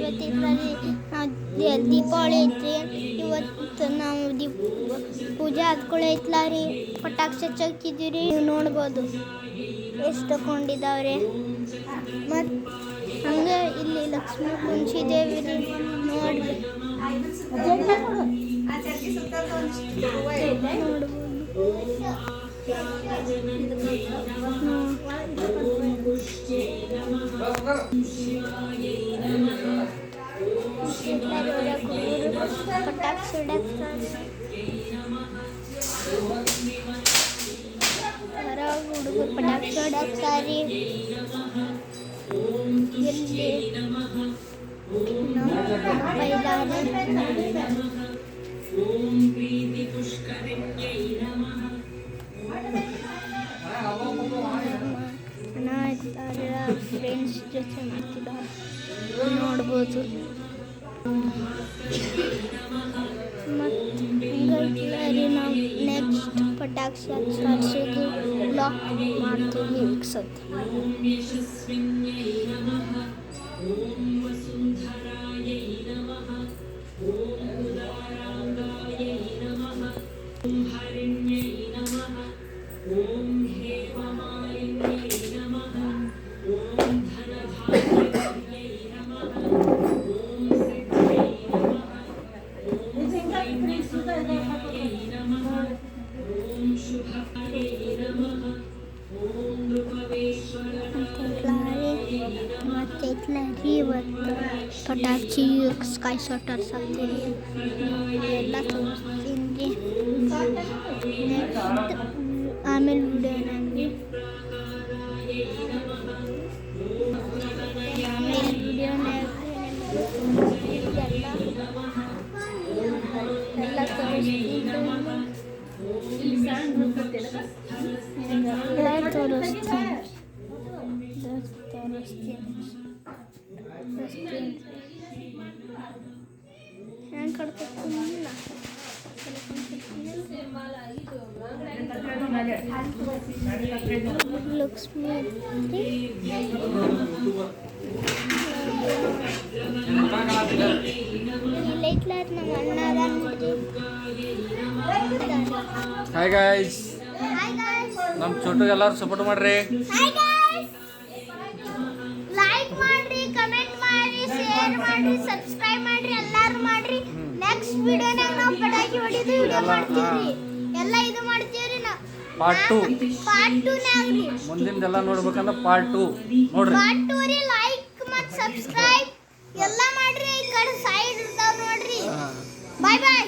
ಇವತ್ತು ದೀಪಾವಳಿ ಐತ್ರಿ. ಇವತ್ತು ನಾವು ಪೂಜೆ ಹತ್ಕೊಳೈತ್ಲ ರೀ, ಪಟಾಕ್ಷಿ ಹಚ್ಚಿದ್ದೀವಿ ರೀ. ನೀವು ನೋಡ್ಬೋದು ಎಷ್ಟು ತಗೊಂಡಿದ್ದಾವ್ರಿ. ಮತ್ತು ಹಂಗೆ ಇಲ್ಲಿ ಲಕ್ಷ್ಮೀ ಕುಂಚಿದೇವಿ ರೀ, ನೋಡ್ರಿ ಪಟಾಕ್ಷಿ ಹುಡುಗರು ಪಟಾಕ್ಷಿ ಹೊಡಕ್ತಾರಿ. ಇಲ್ಲಿ ಫ್ರೆಂಡ್ಸ್ ಜೊತೆ ನೋಡ್ಬೋದು. ಮತ್ತು ನಾವು ನೆಕ್ಸ್ಟ್ ಪಟಾಕ್ಷಿ ಹಚ್ಚಿಸೋದು ಬ್ಲಾಕ್ ಮಾಡ್ತೀವಿ ಸದ್ಯ. ಇವತ್ತು ಪಟಾಕ್ಷಿ ಸ್ಕೈ ಶಾಟರ್ಸ್ ಹಾಕ್ತೀನಿ, ಎಲ್ಲ ತೋರಿಸ್ತೀನಿ ರೀ. ನೆಕ್ಸ್ಟ್ ಆಮೇಲೆ ವಿಡಿಯೋನಲ್ಲಿ ಎಲ್ಲ ತೋರಿಸ್ತೀನಿ. ಹ್ಯಾಂಗೆ ಕಡ್ಕೊಳ್ತೀನಿ ಲಕ್ಷ್ಮಿ ಹಾಯ್ ಗಾಯ್ಸ್, ನಮ್ಮ ಚೋಟುಗೆ ಎಲ್ಲರೂ ಸಪೋರ್ಟ್ ಮಾಡ್ರಿ. ಲೈಕ್ ಮಾಡ್ರಿ, ಕಮೆಂಟ್ ಮಾಡ್ರಿ, ಶೇರ್ ಮಾಡ್ರಿ, ಸಬ್ಸ್ಕ್ರೈಬ್ ಮಾಡ್ರಿ, ಎಲ್ಲರೂ ಮಾಡ್ರಿ. ನೆಕ್ಸ್ಟ್ ವಿಡಿಯೋನಾಗ ನಾವು ಪಟಾಕಿ ಹೊಡಿದು ವಿಡಿಯೋ ಮಾಡ್ತೀವಿ, ಎಲ್ಲ ಇದು ಮಾಡ್ತೀವಿ ನಾವು. ಪಾರ್ಟ್ 2 ನಾಗ ರೀ ಮುಂದಿಂದೆಲ್ಲ ನೋಡ್ಬೇಕಂದ್ರೆ ಪಾರ್ಟ್ 2 ನೋಡ್ರಿ. ಪಾರ್ಟ್ 2 ರೀ. ಲೈಕ್ ಮತ್ತು ಸಬ್ಸ್ಕ್ರೈಬ್ ಎಲ್ಲ ಮಾಡ್ರಿ. ಈ ಕಡೆ ಸೈಡ್ ಇರ್ತಾವ ನೋಡ್ರಿ. ಬಾಯ್ ಬಾಯ್.